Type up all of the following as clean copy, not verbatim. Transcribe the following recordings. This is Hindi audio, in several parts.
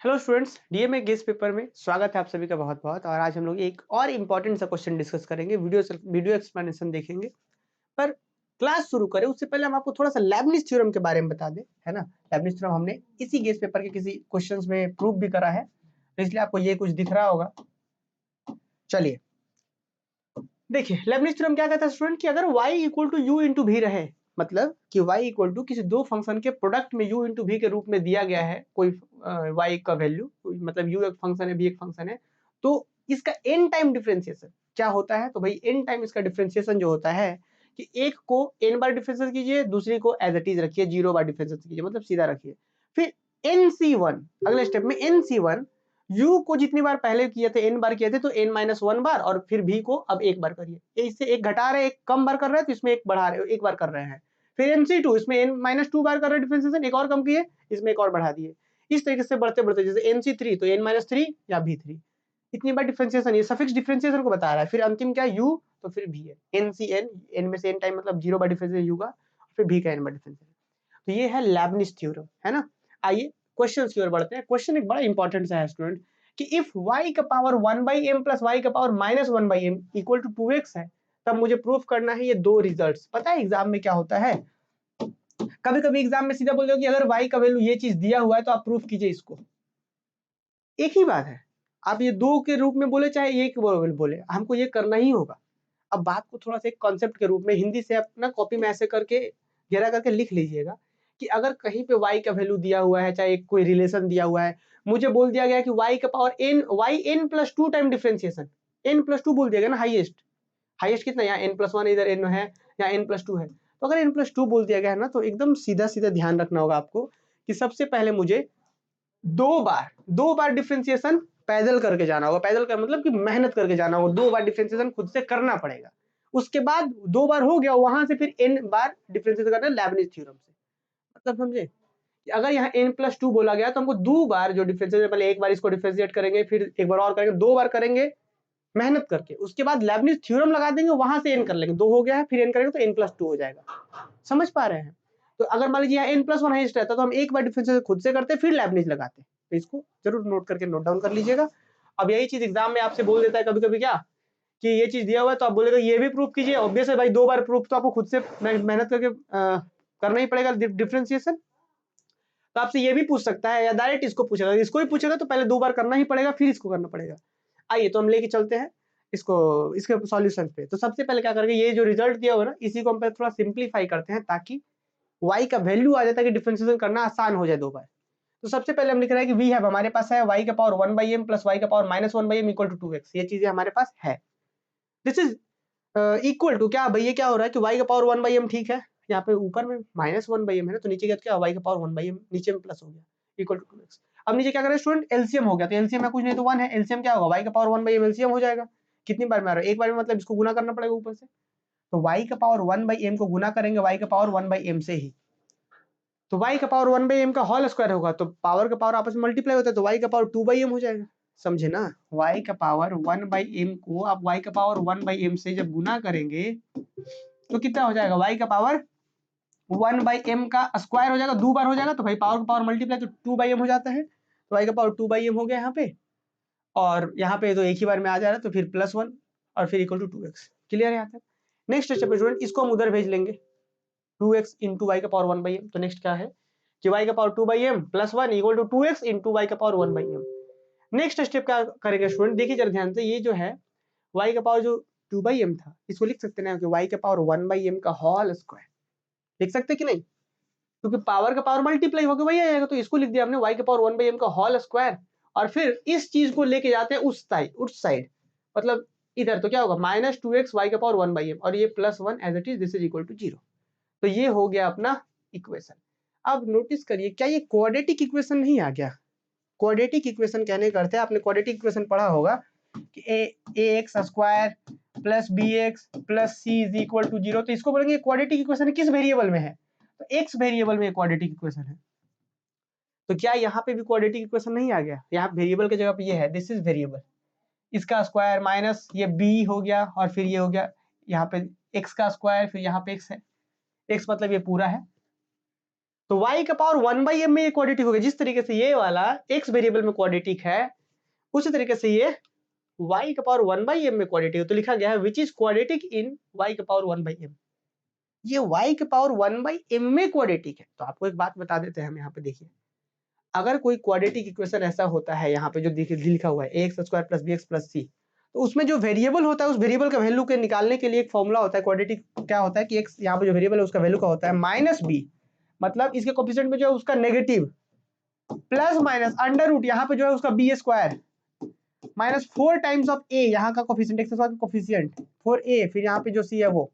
Hello students, DMA guess paper में स्वागत है आप सभी का बहुत बहुत। और आज हम लोग एक और इम्पॉर्टेंट सा क्वेश्चन डिस्कस करेंगे, वीडियो एक्सप्लेनेशन देखेंगे। पर क्लास शुरू करें उससे पहले हम आपको थोड़ा सा लेबनिज थ्योरम के बारे में बता दें, है ना। लेबनिज थ्योरम हमने इसी गेस पेपर के किसी क्वेश्चंस में प्रूव भी करा है, तो इसलिए आपको ये कुछ दिख रहा होगा। चलिए देखिए, लेबनिज थ्योरम क्या कहता है स्टूडेंट कि अगर y equal to u into भी रहे, मतलब कि y इक्वल टू किसी दो फंक्शन के प्रोडक्ट में u इंटू भी के रूप में दिया गया है कोई y का वैल्यू, मतलब u एक फंक्शन है, v एक फंक्शन है, तो इसका n टाइम डिफरेंशिएशन क्या होता है। तो भाई n टाइम इसका डिफरेंशिएशन जो होता है कि एक को n बार डिफरेंशिएट कीजिए, दूसरी को एज इट इज रखिए, 0 बार डिफरेंशिएट कीजिए, मतलब सीधा रखिए। फिर nc1, अगले स्टेप में nc1 u को जितनी बार पहले किए थे n बार किए थे तो n माइनस 1 बार, और फिर v को अब एक बार करिए। इससे एक घटा रहे, एक कम बार कर रहे हैं, तो इसमें एक बढ़ा रहे, एक बार कर रहे हैं। फिर nc2, इसमें n माइनस 2 बार कर रहे हैं डिफरेंशिएशन, एक और कम किए, इसमें एक और बढ़ा दिए। इस तरीके से बढ़ते बढ़ते, जैसे nc3 तो n माइनस 3 या v3, इतनी बार डिफरेंशिएशन, ये सफिक्स डिफरेंशिएशन को बता रहा है। फिर अंतिम क्या, u तो फिर v है, ncn, n में से n टाइम मतलब 0 बार डिफरेंशिएशन u का, फिर v का n बार डिफरेंशिएशन। तो ये है लेबनिज थ्योरम, है ना। आइए क्वेश्चन की ओर बढ़ते हैं। क्वेश्चन एक बड़ा इंपॉर्टेंट सा है स्टूडेंट कि इफ y का पावर 1/m प्लस y का power minus 1/m equal to 2x है, तब मुझे प्रूफ करना है ये दो रिजल्ट्स। पता है एग्जाम में क्या होता है, कभी कभी एग्जाम में सीधा बोल दो कि अगर y का वैल्यू ये चीज दिया हुआ है तो आप प्रूफ कीजिए इसको। एक ही बात है, आप ये दो के रूप में बोले चाहे एक बोले, हमको ये करना ही होगा। अब बात को थोड़ा सा एक कॉन्सेप्ट के रूप में हिंदी से अपना कॉपी में ऐसे करके घेरा करके लिख लीजिएगा कि अगर कहीं पे y का वैल्यू दिया हुआ है, चाहे कोई रिलेशन दिया हुआ है, मुझे बोल दिया गया कि y का power n, yn plus 2 time differentiation, n plus 2 बोल दिया गया ना, हाईएस्ट। हाईएस्ट कितना, यहाँ n प्लस 1 इधर n है, यहाँ n प्लस 2 है। तो अगर n प्लस 2 बोल दिया गया है ना, तो एकदम सीधा सीधा ध्यान रखना होगा आपको कि सबसे पहले मुझे दो बार डिफरेंशिएशन पैदल करके जाना होगा। पैदल का मतलब कि मेहनत करके जाना होगा, दो बार डिफरेंशिएशन खुद से करना पड़ेगा। उसके बाद दो बार हो गया, वहां से फिर n बार डिफरेंशिएशन करना है लेबनिज थ्योरम से। मतलब समझे कि अगर यहाँ n प्लस 2 बोला गया तो हमको दो बार जो डिफरेंशिएशन, पहले एक बार इसको डिफरेंशिएट करेंगे, फिर एक बार और करेंगे, दो बार करेंगे मेहनत करके, उसके बाद लेबनिज थ्योरम लगा देंगे, वहां से n कर लेंगे। दो हो गया है, फिर n करेंगे तो n प्लस 2 हो जाएगा। समझ पा रहे हैं। तो अगर मान लीजिए n प्लस 1 हाईएस्ट रहता तो हम एक बार डिफरेंशिएशन खुद से करते, फिर लेबनिज लगाते। तो इसको जरूर नोट करके नोट डाउन कर लीजिएगा। अब यही चीज एग्जाम में आपसे बोल देता है कभी कभी क्या, कि ये चीज दिया हुआ है तो आप बोलेगा ये भी प्रूफ कीजिए। ऑब्वियस है भाई, दो बार प्रूफ तो आपको खुद से मेहनत करके करना ही पड़ेगा डिफरेंशिएशन। तो आपसे ये भी पूछ सकता है, या डायरेक्ट इसको पूछेगा। इसको भी पूछेगा तो पहले दो बार करना ही पड़ेगा, फिर इसको करना पड़ेगा। आइए तो हम लेके चलते हैं इसको, इसके सॉल्यूशन पे। तो सबसे पहले क्या करेंगे, ये जो रिजल्ट दिया हुआ है ना, इसी को हम पहले थोड़ा सिंप्लीफाई करते हैं, ताकि y का वैल्यू आ जाता है कि डिफरेंशिएशन करना आसान हो जाए दो बार। तो सबसे पहले हम लिख रहे हैं कि वी है, हमारे पास है y का पावर 1/m प्लस y का power minus 1/m equal to 2x। ये चीजें हमारे पास है। दिस इज इक्वल टू क्या, भैया क्या हो रहा है कि y का पावर 1/m, ठीक है, यहाँ पे ऊपर में माइनस 1/m है ना, तो नीचे क्या, y का पावर 1/m नीचे में प्लस हो गया इक्वल टू 2x। अब नीचे क्या करें स्टूडेंट, एलसीएम हो गया। तो एलसीएम में कुछ नहीं तो 1 है, एलसीएम क्या होगा, y का पावर 1/m एलसीएम हो जाएगा। कितनी बार में आ रहा है, एक बार में, मतलब इसको गुना करना पड़ेगा ऊपर से। तो y का पावर 1/m को गुना करेंगे y का पावर 1/m से ही, तो y का पावर 1/m का होल स्क्वायर होगा, तो पावर का पावर आपस में मल्टीप्लाई होता है, तो y का पावर 2/m हो जाएगा। समझे ना, y का पावर 1/m को आप y का पावर 1/m से जब गुना करेंगे तो कितना हो जाएगा, y का पावर 1/m का स्क्वायर हो जाएगा, दो बार हो जाएगा, तो भाई पावर का पावर मल्टीप्लाई, तो 2/m हो जाता है। तो y का पावर 2/m हो गया यहाँ पे, और यहाँ पे तो एक ही बार में आ जा रहा है, तो फिर +1 और फिर इक्वल टू 2x। क्लियर है यहाँ तक। नेक्स्ट स्टेप पे स्टूडेंट, इसको हम उधर भेज लेंगे, 2x इंटू वाई का पावर 1/m। तो नेक्स्ट क्या है कि y का पावर 2/m plus 1 equal to 2x into Y का पावर 1/m। नेक्स्ट स्टेप क्या करेंगे स्टूडेंट, देखिए जरा ध्यान से, ये जो है y का पावर जो 2/m था, इसको लिख सकते हैं कि y का पावर 1/m का होल स्क्वायर, लिख सकते कि नहीं, क्योंकि पावर का पावर मल्टीप्लाई होकर वही आ जाएगा। तो इसको लिख दिया हमने y का पावर 1/m का होल स्क्वायर, और फिर इस चीज को लेके जाते हैं उस साइड, मतलब इधर, तो क्या होगा माइनस 2x y का पावर 1/m, और ये +1 as it is, this is equal to 0। तो ये हो गया अपना इक्वेशन। अब नोटिस करिए, क्या ये क्वाड्रेटिक इक्वेशन नहीं आ गया। क्वाड्रेटिक इक्वेशन कहने का अर्थ है, आपने क्वाड्रेटिक इक्वेशन पढ़ा होगा कि ax square plus bx plus c is equal to 0। तो इसको बोलेंगे क्वाड्रेटिक इक्वेशन किस वेरिएबल में है, तो x वेरिएबल में क्वाड्रेटिक इक्वेशन है। तो क्या यहाँ पे भी क्वाड्रेटिक इक्वेशन नहीं आ गया, यहाँ वेरिएबल की जगह पे ये है, दिस इज वेरिएबल, इसका स्क्वायर माइनस ये b हो गया, और फिर ये हो गया यहाँ पे x का स्क्वायर, फिर यहाँ पे x है, x मतलब ये पूरा है, तो y का पावर 1/m में ये क्वाड्रेटिक हो गया। जिस तरीके से ये वाला x वेरिएबल में क्वाड्रेटिक है, उसी तरीके से ये y का पावर 1/m में क्वाड्रेटिक है। तो लिखा गया है which is quadratic in y का पावर 1/m। ये y के पावर 1/m में क्वाड्रेटिक है। तो आपको एक बात बता देते हैं हम यहाँ पे, देखिए अगर कोई क्वाड्रेटिक इक्वेशन ऐसा होता है यहाँ पे जो लिखा हुआ है ax square plus bx plus c, तो उसमें जो वेरिएबल होता है उस वेरिएबल का वैल्यू के निकालने के लिए एक फॉर्मूला होता है। क्वाड्रेटिक क्या होता है कि x यहाँ पे जो वेरिएबल है उसका वैल्यू का होता है माइनस b, मतलब इसके कोफिशिएंट में जो है उसका negative, plus minus under root यहाँ पे जो है उसका B square minus 4 times of a, यहाँ का कोफिशिएंट x स्क्वायर का कोफिशिएंट 4a, फिर यहाँ पे जो c है वो,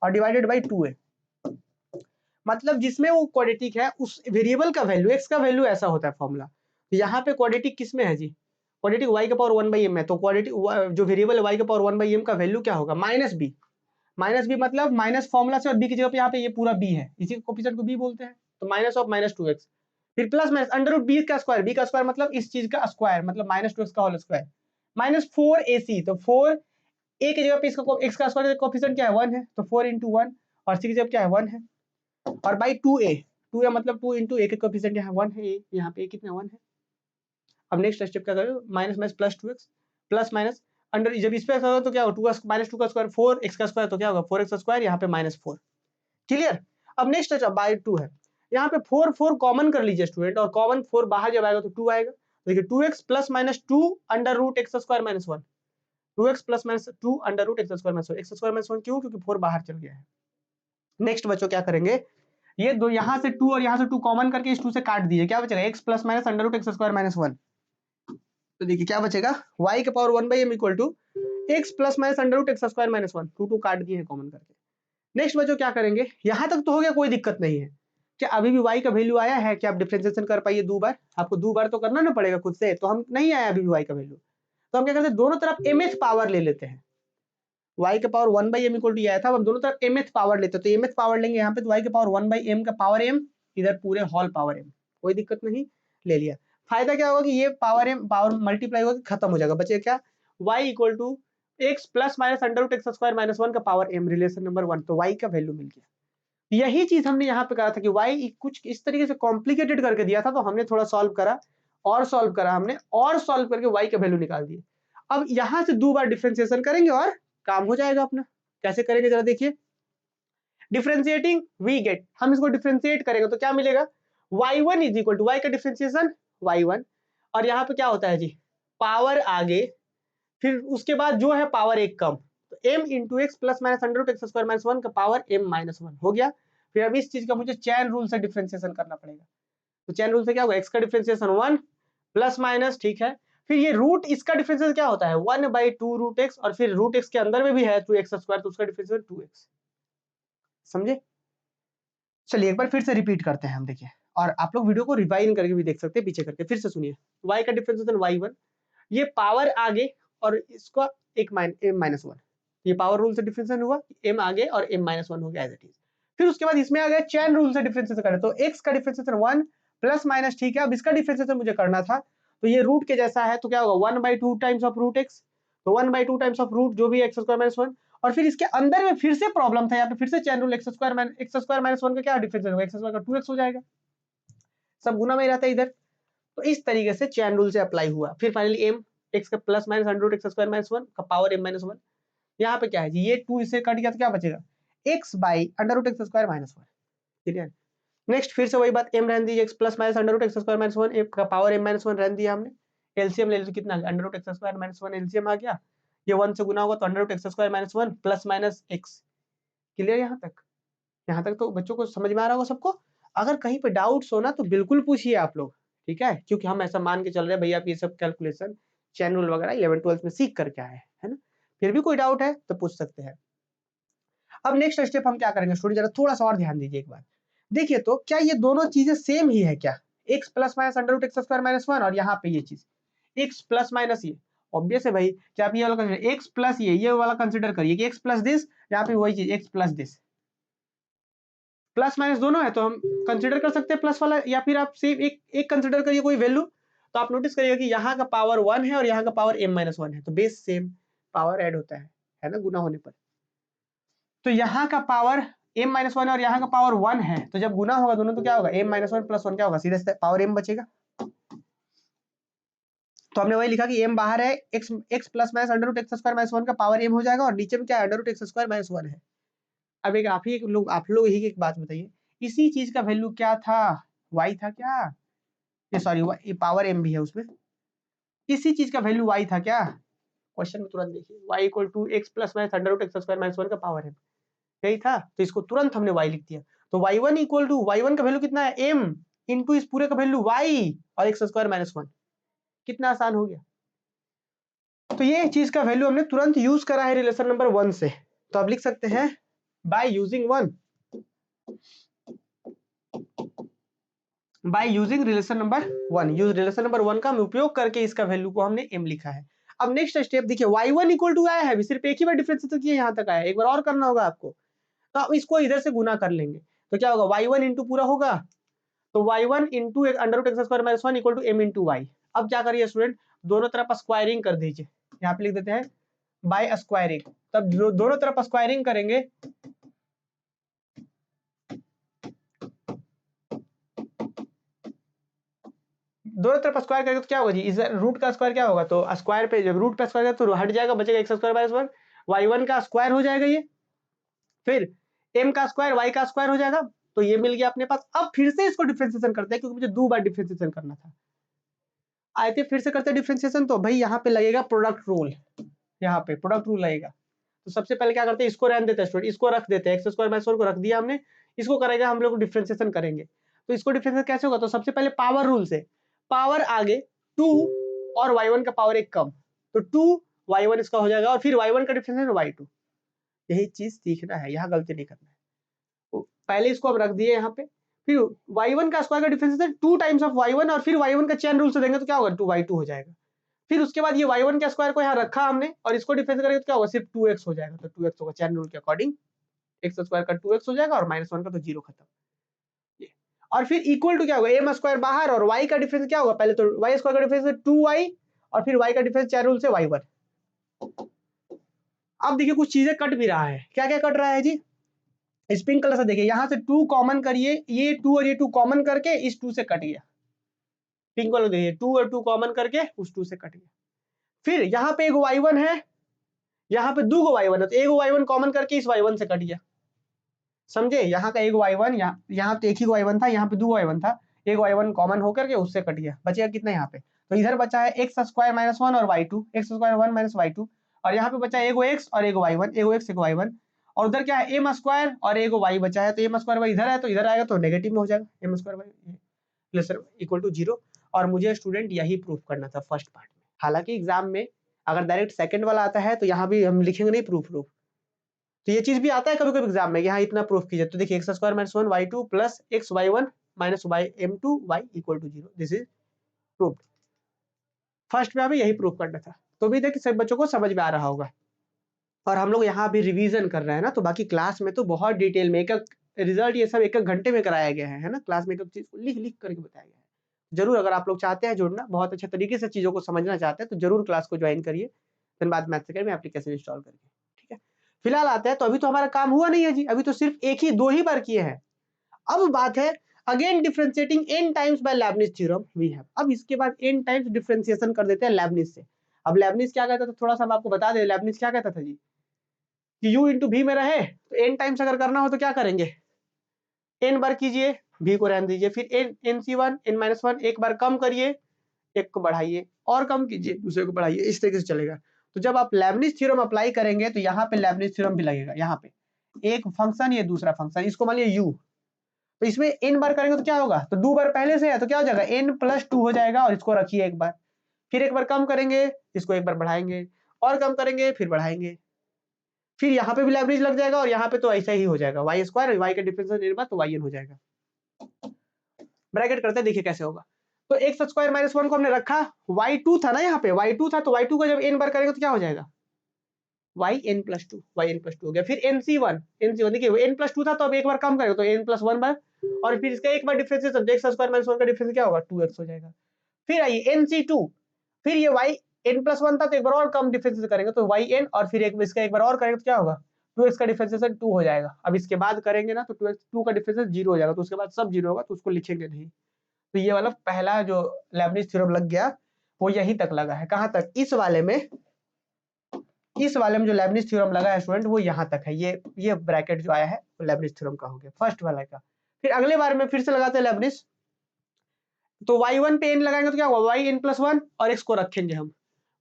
और डिवाइडेड बाई 2a। मतलब जिसमें वो क्वाड्रेटिक है उस वेरिएबल का वैल्यू x का वैल्यू ऐसा होता है फॉर्मूला। तो यहाँ पे क्वाड्रेटिक किस में है जी? क्वाड्रेटिक y का पावर 1/m है। तो क्वाड्रेटिक जो वेरिएबल है y का पावर 1/m का वैल्यू क्या होगा? Minus b। माइनस b मतलब माइनस फॉर्मूला से और b की जगह पे यहाँ पे ये पूरा b है, इसी कोफिशिएंट को b बोलते हैं। तो माइनस ऑफ माइनस 2x, फिर plus minus under root b का स्क्वायर मतलब इस चीज का स्क्वायर, मतलब माइनस 2x का होल स्क्वायर, माइनस 4ac। तो 4a की जगह पे इसका x का स्क्वायर कोफिशिएंट क्या है? 1 है, तो 4 into 1, और c की जगह क्या है? 1 है, और बाई 2a मतलब 2 into a के कोफिशिएंट यहाँ 1 है, यहाँ पे कितना 1 है। अब नेक्स्ट स्टेप क्या करोगे? Minus minus plus 2x plus minus under, जब इस पे होगा तो क्या होगा? 2 माइनस 2 का स्क्वायर 4x का स्क्वायर, तो क्या होगा? 4x स्क्वायर, यहाँ पे माइनस 4। क्लियर? अब नेक्स्ट स्टेप बाई 2 है, यहाँ पे 4 कॉमन कर लीजिए स्टूडेंट, और कॉमन 4 बाहर जब आएगा तो 2 आएगा। देखिए 2x plus minus 2 under root X square minus 1, 2x plus minus 2 under root X square minus 1, X square minus 1 क्यों? क्योंकि 4 बाहर चल गया है। नेक्स्ट बच्चों क्या करेंगे? ये दो यहाँ से 2 और यहाँ से 2 कॉमन करके इस 2 से काट दीजिए, क्या बचेगा? x plus minus under root X square minus 1। तो देखिए क्या बचेगा? y का power 1/m equal to x plus minus under root X square minus 1, 2 काट दिए हैं कॉमन करके। नेक्स्ट बच्चों क्या करेंगे? यहाँ तक तो हो गया, कोई दिक्कत नहीं है। क्या अभी भी y का वैल्यू आया है? क्या आप डिफरेंशिएशन कर पाइए 2 बार? आपको 2 बार तो करना ना पड़ेगा खुद से, तो हम नहीं आया अभी भी y का वैल्यू। तो हम क्या करते हैं? दोनों तरफ mth पावर ले लेते हैं। y का पावर 1/m इक्वल टू ये आया था, अब हम दोनों तरफ mth पावर लेते हैं। तो mth पावर लेंगे यहाँ पे, तो y के पावर 1/m का पावर m, इधर पूरे होल पावर m, कोई दिक्कत नहीं, ले लिया। फायदा क्या होगा कि ये पावर m पावर मल्टीप्लाई होकर खत्म हो जाएगा, बचेगा क्या? y equal to x plus minus under root X square minus 1 का पावर m, रिलेशन नंबर 1। तो y का वैल्यू मिल गया। यही चीज हमने यहाँ पे कहा था कि y कुछ इस तरीके से कॉम्प्लिकेटेड करके दिया था, तो हमने थोड़ा सॉल्व करा, और सॉल्व करा हमने, और सॉल्व करके y का वैल्यू निकाल दिए। अब यहाँ से 2 बार डिफरेंशिएशन करेंगे और काम हो जाएगा अपना। कैसे करेंगे जरा देखिए। डिफरेंशिएटिंग वी गेट, हम इसको डिफरेंशिएट करेंगे तो क्या मिलेगा? y1 is equal to y का डिफरेंशिएशन y1, और यहाँ पे क्या होता है जी? पावर आगे, फिर उसके बाद जो है पावर एक कम, तो m into X plus minus under root X square minus 1 का पावर m माइनस 1 हो गया। फिर अब इस चीज का मुझे चैन रूल से डिफरेंशिएशन करना पड़ेगा। तो चैन रूल से क्या होगा? x का डिफरेंशिएशन 1 प्लस माइनस, ठीक है, फिर ये रूट, इसका डिफरेंशिएशन क्या होता है? 1/2 रूट x, और फिर रूट x के अंदर में भी है 2x स्क्वायर, तो उसका डिफरेंशिएशन 2x। समझे? चलिए एक बार फिर से रिपीट करते हैं हम, देखिए, और आप लोग वीडियो को रिवाइंड करके भी देख सकते हैं, पीछे करके फिर से सुनिए। y का डिफरेंशिएशन y1, ये पावर आगे और इसका एक m माइनस 1, ये पावर रूल से डिफरेंशिएशन हुआ, m आगे और m माइनस 1 हो गया एज इट इज। फिर उसके बाद इसमें आ गया चैन रूल से डिफरेंशिएशन करें, तो x का डिफरेंशिएशन 1 प्लस माइनस, ठीक है, अब इसका डिफरेंशिएशन मुझे करना था, तो ये रूट के जैसा है, तो क्या होगा? 1/2 टाइम्स ऑफ रूट x, तो 1/2 टाइम्स ऑफ रूट जो भी x स्क्वायर माइनस 1, और फिर इसके अंदर में फिर से प्रॉब्लम था, यहाँ पे फिर से chain rule, x square minus 1 का क्या डिफरेंस होगा? x स्क्वायर का 2x हो जाएगा, सब गुना में ही रहता है इधर। तो इस तरीके से चैन रूल से अप्लाई हुआ। फिर फाइनली m x का plus minus under root X square minus 1 का पावर m माइनस 1, यहाँ पे क्या है जी? ये 2 इससे कट गया तो क्या बचेगा? x by under root X square minus 1। Clear? Next फिर से वही बात, m रहने दीजिए, x plus minus under root X square minus 1 का पावर m माइनस 1 रहने दिया हमने। एलसीएम ले लो तो कितना? Under root X square minus 1 LCM आ गया, ये 1 से गुना होगा तो under root X square minus 1 plus minus x। Clear यहाँ तक? यहाँ तक तो बच्चों को समझ में आ रहा होगा सबको। अगर कहीं पे डाउट्स हो ना तो बिल्कुल पूछिए आप लोग, ठीक है, क्योंकि हम ऐसा मान के चल रहे हैं भैया आप ये सब कैलकुलेशन चैन रूल वगैरह 11th-12th में सीख करके आए हैं, है ना। फिर भी कोई डाउट है तो पूछ सकते हैं। अब नेक्स्ट स्टेप हम क्या करेंगे स्टूडेंट, जरा थोड़ा सा और ध्यान दीजिए एक बार। देखिए तो क्या ये दोनों चीजें सेम ही है क्या? x plus minus under root X square minus 1, और यहाँ पे ये चीज x प्लस माइनस, ये ऑब्वियस है भाई। क्या आप ये वाला कंसिडर x प्लस ये वाला कंसिडर करिए कि x प्लस दिस, यहाँ पे वही चीज x plus this, plus minus दोनों है तो हम कंसिडर कर सकते हैं प्लस वाला, या फिर आप सिर्फ एक कंसिडर करिए कोई वैल्यू। तो आप नोटिस करिएगा कि यहाँ का पावर 1 है और यहाँ का पावर m माइनस 1 है, तो बेस सेम पावर ऐड होता है ना, गुना होने पर। तो यहाँ का पावर m माइनस वन और यहाँ का पावर 1 है, तो जब गुना होगा दोनों तो क्या होगा, m minus one plus one क्या होगा, सीधे से पावर m बचेगा। तो हमने वही लिखा कि m बाहर है, x plus minus under root X square minus one का पावर m हो जाएगा, और नीचे में क्या है, under root X square minus one है। अब एक आप लोग ही एक बात बताइए, इसी चीज का वैल्यू क्या था, y था क्या, ये सॉरी पावर m भी है उसमें, इसी चीज का वैल्यू y था क्या, क्वेश्चन में तुरंत देखिए, y equal to X plus minus under root X square minus one का पावर m, यही था, तो इसको तुरंत हमने y लिख दिया। तो y1 इक्वल टू y1 का वैल्यू कितना है, m इंटू इस पूरे का वैल्यू y और एक्स स्क्वायर माइनस वन, कितना आसान हो गया। तो ये चीज का वैल्यू हमने तुरंत यूज करा है रिलेशन नंबर 1 से, तो आप लिख सकते हैं by using relation number 1, use relation number 1 का हम उपयोग करके इसका वैल्यू को हमने m लिखा है। अब नेक्स्ट स्टेप देखिए, y1 इक्वल टू आया है, सिर्फ एक ही बार डिफरेंस तो किया, यहाँ तक आया, एक बार और करना होगा आपको, तो अब इसको इधर से गुना कर लेंगे, तो क्या होगा, y1 इंटू पूरा होगा, तो y1 into under root X square minus one equal to m into Y. अब क्या करिए स्टूडेंट, दोनों तरफ स्क्वायरिंग कर दीजिए, यहाँ पे लिख देते हैं बाय स्क्वायरिंग, तब दोनों तरफ स्क्वायरिंग करेंगे, दोनों तरफ स्क्वायर करेंगे तो क्या होगा जी, इस रूट का स्क्वायर क्या होगा, तो स्क्वायर पे जब रूट पे स्क्वायर तो हट जाएगा, बचेगा x square minus one, y1 का स्क्वायर हो जाएगा ये, फिर m का स्क्वायर y का स्क्वायर हो जाएगा, तो ये मिल गया अपने पास। अब फिर से इसको डिफरेंशिएशन करते हैं, क्योंकि मुझे 2 बार डिफरेंशिएशन करना था, आए थे फिर से करते हैं डिफरेंशिएशन, तो भाई यहाँ पे लगेगा प्रोडक्ट रूल, यहाँ पे प्रोडक्ट रूल लगेगा। तो सबसे पहले क्या करते हैं, इसको रहने देते हैं स्टूडेंट, इसको रख देते हैं, एक्स स्क्वायर माइनस वन को रख दिया हमने, इसको करेगा हम लोग डिफरेंशिएशन करेंगे, तो इसको डिफरेंशिएशन कैसे होगा, तो सबसे पहले पावर रूल से, पावर आगे 2 और y1 का पावर एक कम, तो 2 y1 इसका हो जाएगा, और फिर y1 का डिफरेंशिएशन y2, यही चीज सीखना है, यहाँ गलती नहीं करना है। तो पहले इसको अब रख दिए यहाँ पे, फिर y1 का स्क्वायर का डिफरेंशिएशन 2 टाइम्स ऑफ y1, और फिर y1 का चेन रूल से देंगे तो क्या होगा, 2y2 हो जाएगा। फिर उसके बाद ये y1 के स्क्वायर को यहाँ रखा हमने, और इसको डिफरेंस करेंगे तो क्या होगा, सिर्फ 2x हो जाएगा, तो 2x होगा चैन रूल के अकॉर्डिंग, एक्स स्क्वायर का 2x हो जाएगा, और माइनस वन का तो 0 खत्म। ये और फिर इक्वल टू क्या होगा, m स्क्वायर बाहर, और y का डिफरेंस क्या होगा, पहले तो y स्क्वायर का डिफरेंस 2y, और फिर y का डिफरेंस चैन रूल से y1। अब देखिए कुछ चीजें कट भी रहा है, क्या क्या कट रहा है जी, इस पिंक कलर से देखिए, यहाँ से 2 कॉमन करिए, ये 2 और ये 2 कॉमन करके इस 2 से कट गया, पिंक वाला देखिए 2 और 2 कॉमन करके उस 2 से कट गया। फिर यहाँ पे एक y1 है, यहाँ पे 2 y1 है, तो एक y1 कॉमन करके इस y1 से कट गया, समझे, यहाँ का एक y1, यहाँ तो एक ही y1 था, यहाँ पे 2 y1 था, एक y1 कॉमन होकर के उससे कट गया, बचेगा कितना यहाँ पे, तो इधर बचा है एक्स स्क्वायर माइनस वन और y2, x square 1 minus y2, और यहाँ पे बचा है एगो x और एगो y1, एगो x एगो y1, और उधर क्या है m स्क्वायर और एगो y बचा है, तो m स्क्वायर y इधर है तो इधर आएगा तो नेगेटिव में हो जाएगा, m square y lesser equal to 0। और मुझे स्टूडेंट यही प्रूफ करना था फर्स्ट पार्ट में, हालांकि एग्जाम में अगर डायरेक्ट सेकंड वाला आता है तो यहाँ भी हम लिखेंगे नहीं प्रूफ, तो ये चीज भी आता है कभी कभी एग्जाम में, यहाँ इतना प्रूफ कीजिए, तो देखिए X square minus one y2 plus X y1 minus Y m2 y equal to 0, this is proof. First में हमें यही प्रूफ करना था, तो भी देखिए सब बच्चों को समझ में आ रहा होगा, और हम लोग यहाँ भी रिवीजन कर रहे हैं ना, तो बाकी क्लास में तो बहुत डिटेल में एक रिजल्ट ये सब एक घंटे में कराया गया है ना, क्लास में एक चीज को लिख लिख करके बताया गया है। जरूर अगर आप लोग चाहते हैं जुड़ना, बहुत अच्छे तरीके से चीजों को समझना चाहते हैं, तो जरूर क्लास को ज्वाइन करिए, धनबाद मैथ्स अकेडमी में एप्लीकेशन इंस्टॉल करके, ठीक है। फिलहाल आते हैं, तो अभी तो हमारा काम हुआ नहीं है जी, अभी तो सिर्फ एक ही 2 ही बार किए हैं। अब बात है again differentiating n times by Leibniz theorem we have, अब इसके बाद n टाइम्स डिफरेंशिएशन कर देते हैं लेबनिज से। अब लेबनिज क्या कहता था, थोड़ा सा हम आपको बता दें, लेबनिज क्या कहता था जी, कि u इंटू वी में रहे तो n टाइम्स अगर करना हो तो क्या करेंगे, n बार कीजिए, v को रहने दीजिए, फिर nc1 n माइनस वन, एक बार कम करिए, एक को बढ़ाइए, और कम कीजिए, दूसरे को बढ़ाइए, इस तरीके से चलेगा। तो जब आप लेबनिज थ्योरम अप्लाई करेंगे तो यहाँ पे लेबनिज थ्योरम भी लगेगा, यहाँ पे एक फंक्शन, ये दूसरा फंक्शन, इसको मान लिया u, तो इसमें n बार करेंगे तो क्या होगा, तो 2 बार पहले से है तो क्या हो जाएगा, n प्लस 2 हो जाएगा, और इसको रखिए एक बार, फिर एक बार कम करेंगे, इसको एक बार बढ़ाएंगे, और कम करेंगे, फिर बढ़ाएंगे, फिर यहाँ पे भी लेवरेज लग जाएगा, और यहाँ पे तो ऐसा ही हो जाएगा, वाई स्क्वायर, वाई का डिफरेंस तो वाई एन हो जाएगा। ब्रैकेट करते हैं, देखिए कैसे होगा, तो एक्स स्क्वायर माइनस वन को हमने रखा, y2 था ना, यहाँ पे y2 था, तो y2 को जब n बार करेंगे तो क्या हो जाएगा, yn प्लस टू, हो गया, फिर nc1 देखिए n प्लस टू था, तो अब एक बार कम करेंगे तो n प्लस वन बार, और फिर इसका एक बार differentiation, X square minus one का डिफरेंस क्या होगा, 2x हो जाएगा। फिर आइए nc2, फिर ये y n प्लस वन था, तो एक बार और कम डिफरेंशिएशन करेंगे तो yn, और फिर इसका एक बार और करेंगे तो क्या होगा, 2x का डिफरेंशिएशन 2 हो जाएगा। अब इसके बाद करेंगे ना तो 2 का डिफरेंशिएशन 0 हो जाएगा, तो उसके बाद सब 0 होगा, तो उसको लिखेंगे नहीं। तो ये वाला पहला जो लेबनिज थ्योरम लग गया वो यहीं तक लगा है। कहाँ तक? इस वाले में जो लेबनिज थ्योरम लगा है स्टूडेंट वो यहाँ तक है। ये ब्रैकेट जो आया है वो लेबनिज थ्योरम का हो गया, फर्स्ट वाला का। फिर अगले बार में फिर से लगाते हैं लेबनिज, तो y1 पे n लगाएंगे तो क्या होगा, yn प्लस 1 और x को रखेंगे हम,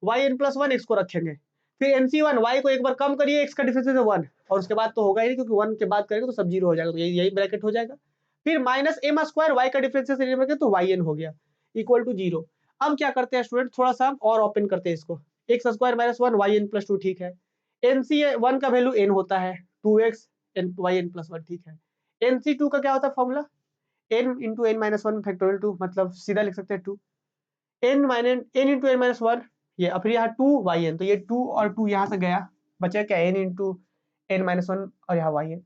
yn प्लस 1 x को रखेंगे। फिर nc1 y को एक बार कम करिए, x का डिफरेंस है 1, और उसके बाद तो होगा ही नहीं क्योंकि 1 के बाद करेंगे तो सब 0 हो जाएगा, तो यही ब्रैकेट हो जाएगा। फिर माइनस m स्क्वायर y का डिफरेंस है तो yn हो गया इक्वल टू 0। अब क्या करते हैं स्टूडेंट, थोड़ा सा और ओपन करते हैं इसको, x square minus 1 yn plus 2, ठीक है। nc1 का वैल्यू n होता है 2x yn प्लस 1, ठीक है। nc2 का क्या होता है formula, n into N minus one factorial 2, मतलब सीधा लिख सकते हैं 2 n इंटू एन माइनस 1, ये फिर यहाँ 2 yn, तो ये 2 और 2 यहाँ से गया, बचा क्या n इंटू एन माइनस 1 और यहाँ yn।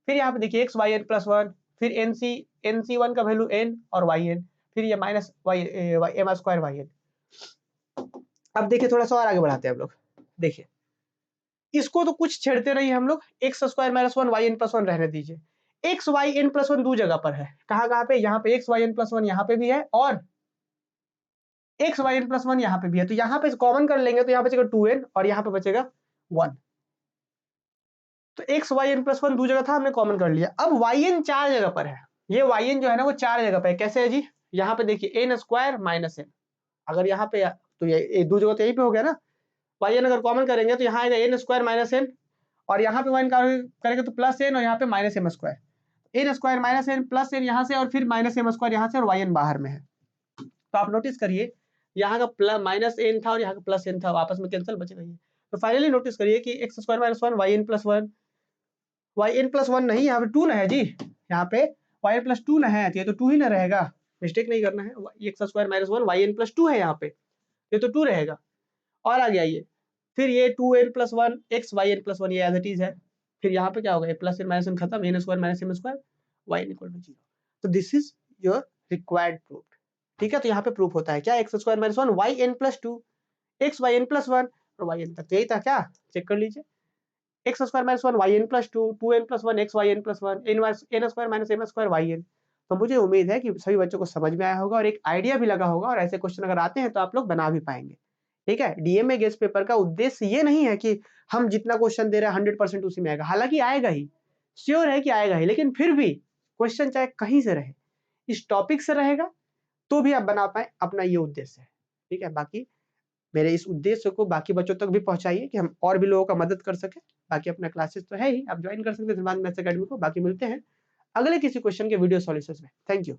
फिर यहाँ पे देखिए x yn प्लस 1, फिर nc1 का वैल्यू n और yn, फिर ये माइनस m स्क्वायर yn। अब देखिए थोड़ा सा और आगे बढ़ाते हैं हम लोग, देखिए इसको तो कुछ छेड़ते नहीं हम लोग, x square minus 1 yn plus 1 रहने दीजिए। एक्स वाई एन प्लस 1 दो जगह पर है, कहाँ पे, यहाँ पे एक्स वाई एन प्लस 1 यहाँ पे भी है, और एक्स वाई एन प्लस 1 यहाँ पे भी है। तो यहाँ पे कॉमन कर लेंगे तो यहाँ बचेगा 2n और यहाँ पे बचेगा 1। तो एक्स वाई एन प्लस 1 दो जगह था, हमने कॉमन कर लिया। अब वाई एन 4 जगह पर है, ये वाई एन जो है ना वो 4 जगह पे है। कैसे है जी, यहाँ पे देखिए एन स्क्वायर माइनस एन, अगर यहाँ पे तो ये दो जगह तो यहीं पे हो गया ना। वाई एन अगर कॉमन करेंगे तो यहाँ आएगा एन स्क्वायर माइनस एन, और यहाँ पे वाई एन करेंगे तो प्लस एन, और यहाँ पे minus M square, N square minus N plus N यहाँ से, और फिर माइनस एम स्क्वायर यहाँ से, और वाई एन बाहर में है। तो आप नोटिस करिए यहाँ का प्लस माइनस एन था और यहाँ का प्लस एन था, आपस में कैंसिल बचेगा ये। तो फाइनली नोटिस करिए कि X square minus 1 Y N plus 1, Y N plus 1 नहीं, यहाँ पे 2 ना है जी, यहाँ पे वाई एन प्लस 2 ना है, तो ये तो 2 ही ना रहेगा, मिस्टेक नहीं करना है। X square minus 1 Y N plus 2 है यहाँ पे, ये तो 2 रहेगा। और आगे आइए, फिर ये 2n plus 1 X Y N plus 1 ये एज इट इज है। फिर यहाँ पे क्या होगा, प्लस एन माइनस एन खत्म, N square minus M square Y N equal to 0। तो this is your required proof, ठीक है। तो यहाँ पे प्रूफ होता है क्या, X square minus 1 Y N plus 2 X Y N plus 1 और वाई एन तक, तो यही था क्या, चेक कर लीजिए। X square minus 1 Y N plus 2 2n plus 1 X Y N plus 1 N square minus M square Y N. तो मुझे उम्मीद है कि सभी बच्चों को समझ में आया होगा और एक आइडिया भी लगा होगा, और ऐसे क्वेश्चन अगर आते हैं तो आप लोग बना भी पाएंगे, ठीक है। डीएमए गेस्ट पेपर का उद्देश्य ये नहीं है कि हम जितना क्वेश्चन दे रहे हैं 100% उसी में आएगा, हालांकि आएगा ही, श्योर है कि आएगा ही, लेकिन फिर भी क्वेश्चन चाहे कहीं से रहे, इस टॉपिक से रहेगा तो भी आप बना पाए, अपना ये उद्देश्य है, ठीक है। बाकी मेरे इस उद्देश्य को बाकी बच्चों तक भी पहुंचाइए कि हम और भी लोगों का मदद कर सके। बाकी अपना क्लासेस तो है ही, आप ज्वाइन कर सकते हैं मैथ्स एकेडमी को। बाकी मिलते हैं अगले किसी क्वेश्चन के वीडियो सॉल्यूशंस में। Thank you.